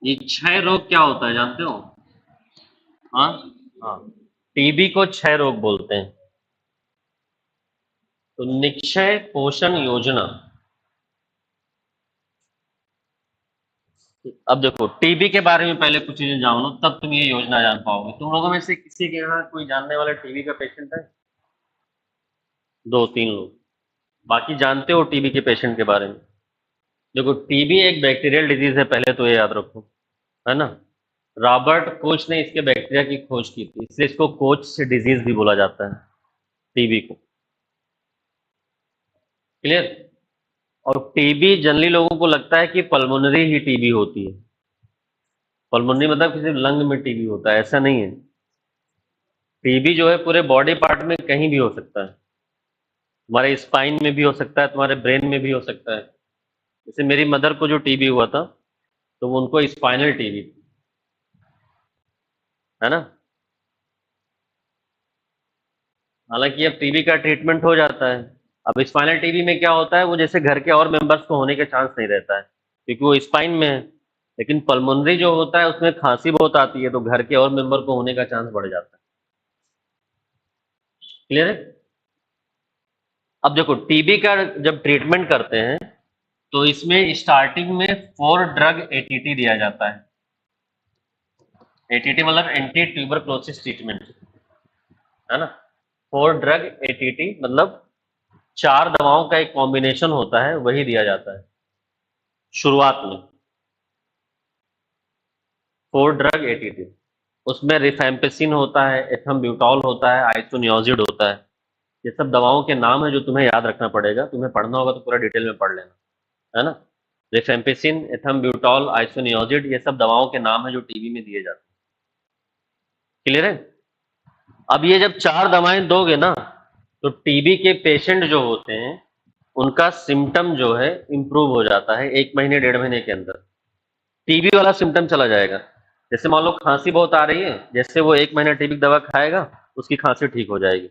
ये क्षय रोग क्या होता है जानते हो? हाँ हाँ, टीबी को क्षय रोग बोलते हैं। तो निक्षय पोषण योजना, अब देखो टीबी के बारे में पहले कुछ चीजें जान लो, तब तुम ये योजना जान पाओगे। तुम लोगों में से किसी के यहाँ कोई जानने वाला टीबी का पेशेंट है? दो तीन लोग, बाकी जानते हो टीबी के पेशेंट के बारे में? देखो टीबी एक बैक्टीरियल डिजीज है, पहले तो ये याद रखो, है ना। रॉबर्ट कोच ने इसके बैक्टीरिया की खोज की थी, इसलिए इसको कोच से डिजीज भी बोला जाता है, टीबी को। क्लियर? और टीबी जनरली लोगों को लगता है कि पल्मोनरी ही टीबी होती है। पल्मोनरी मतलब किसी लंग में टीबी होता है, ऐसा नहीं है। टीबी जो है पूरे बॉडी पार्ट में कहीं भी हो सकता है। तुम्हारे स्पाइन में भी हो सकता है, तुम्हारे ब्रेन में भी हो सकता है। जैसे मेरी मदर को जो टीबी हुआ था, तो वो उनको स्पाइनल टीबी, है ना। हालांकि अब टीबी का ट्रीटमेंट हो जाता है। अब स्पाइनल टीबी में क्या होता है, वो जैसे घर के और मेंबर्स को होने के चांस नहीं रहता है, क्योंकि वो स्पाइन में है। लेकिन पल्मोनरी जो होता है उसमें खांसी बहुत आती है, तो घर के और मेंबर को होने का चांस बढ़ जाता है। क्लियर है? अब देखो टीबी का जब ट्रीटमेंट करते हैं, तो इसमें स्टार्टिंग में 4 ड्रग एटीटी दिया जाता है। एटीटी मतलब एंटी ट्यूबरक्लोसिस ट्रीटमेंट, है ना। 4 ड्रग एटीटी मतलब 4 दवाओं का एक कॉम्बिनेशन होता है, वही दिया जाता है शुरुआत में। 4 ड्रग एटीटी, उसमें रिफेम्पिसिन होता है, एथम्ब्यूटॉल होता है, आइसोनियाजिड होता है। ये सब दवाओं के नाम है जो तुम्हें याद रखना पड़ेगा। तुम्हें पढ़ना होगा तो पूरा डिटेल में पढ़ लेना, है ना। रिफेम्पिसिन, एथम्ब्यूटॉल, आइसोनियाजिड, ये सब दवाओं के नाम है जो टीबी में दिए जाते हैं। क्लियर है? अब ये जब 4 दवाएं दोगे ना, तो टीबी के पेशेंट जो होते हैं उनका सिम्टम जो है इंप्रूव हो जाता है 1 महीने 1.5 महीने के अंदर। टीबी वाला सिम्टम चला जाएगा। जैसे मान लो खांसी बहुत आ रही है, जैसे वो 1 महीना टीबी की दवा खाएगा, उसकी खांसी ठीक हो जाएगी।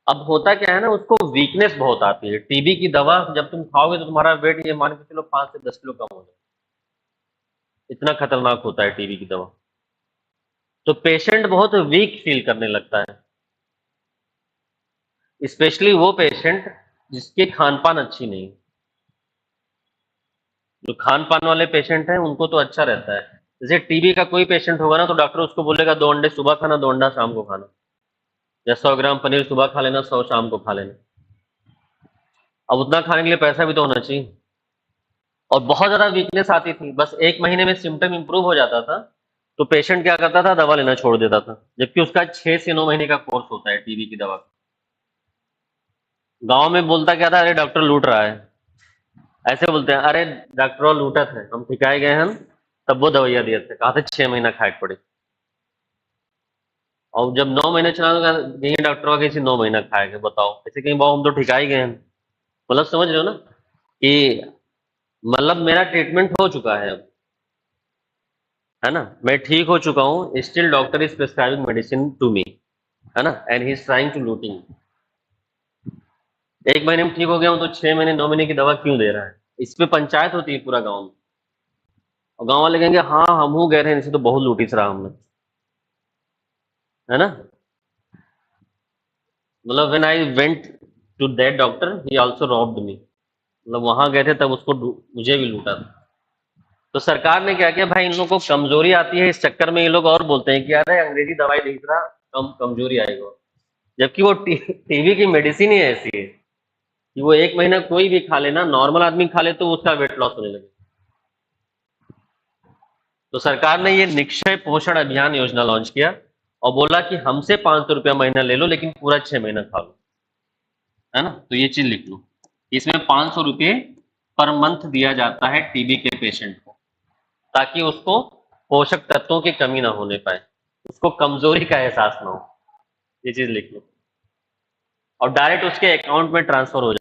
अब होता क्या है ना, उसको वीकनेस बहुत आती है। टीबी की दवा जब तुम खाओगे तो तुम्हारा वेट, ये मान के चलो, 5 से 10 किलो कम हो जाए, इतना खतरनाक होता है टीबी की दवा। तो पेशेंट बहुत वीक फील करने लगता है, स्पेशली वो पेशेंट जिसकी खान पान अच्छी नहीं। जो खान पान वाले पेशेंट हैं उनको तो अच्छा रहता है। जैसे टीबी का कोई पेशेंट होगा ना, तो डॉक्टर उसको बोलेगा 2 अंडे सुबह खाना, 2 अंडा शाम को खाना, या 100 ग्राम पनीर सुबह खा लेना, 100 शाम को खा लेना। अब उतना खाने के लिए पैसा भी तो होना चाहिए। और बहुत ज्यादा वीकनेस आती थी, बस 1 महीने में सिम्टम इंप्रूव हो जाता था, तो पेशेंट क्या करता था, दवा लेना छोड़ देता था, जबकि उसका 6 से 9 महीने का कोर्स होता है टीबी की दवा का। गांव में बोलता क्या था, अरे डॉक्टर लूट रहा है, ऐसे बोलते हैं, अरे डॉक्टर लूटत है, हम ठिकाए गए हैं। तब वो दवाइयाँ दिए थे, कहा था 6 महीना खाए पड़े। और जब 9 महीने चला तो कहीं डॉक्टर कैसे 9 महीना खाएंगे, बताओ, ऐसे कहीं बाबू हम तो ठिका ही गए हैं। मतलब समझ रहे हो ना, कि मतलब मेरा ट्रीटमेंट हो चुका है अब, है ना, मैं ठीक हो चुका हूँ, still doctor is prescribing medicine to me, है ना, and he is trying to looting. 1 महीने में ठीक हो गया हूँ, तो 6 महीने 9 महीने की दवा क्यों दे रहा है? इस पे पंचायत होती है पूरा गाँव में। और गाँव वाले कहेंगे हाँ हम हूँ गए रहे, इसे तो बहुत लूटी सरा हमने, है ना। मतलब when I went to that doctor he also robbed me, मतलब वहां गए थे तब उसको मुझे भी लूटा था। तो सरकार ने क्या किया भाई, इन लोगों को कमजोरी आती है, इस चक्कर में ये लोग और बोलते हैं कि अरे अंग्रेजी दवाई नहीं रहा, कमजोरी आएगा। जबकि वो टीबी की मेडिसिन ही ऐसी है कि वो 1 महीना कोई भी खा लेना, नॉर्मल आदमी खा ले तो उसका वेट लॉस होने लगे। तो सरकार ने ये निक्षय पोषण अभियान योजना लॉन्च किया, और बोला कि हमसे 500 रुपया महीना ले लो, लेकिन पूरा 6 महीना खा लो, है ना। तो ये चीज लिख लो, इसमें 500 रुपये पर मंथ दिया जाता है टीबी के पेशेंट को, ताकि उसको पोषक तत्वों की कमी ना होने पाए, उसको कमजोरी का एहसास ना हो। ये चीज लिख लो, और डायरेक्ट उसके अकाउंट में ट्रांसफर हो जाता है।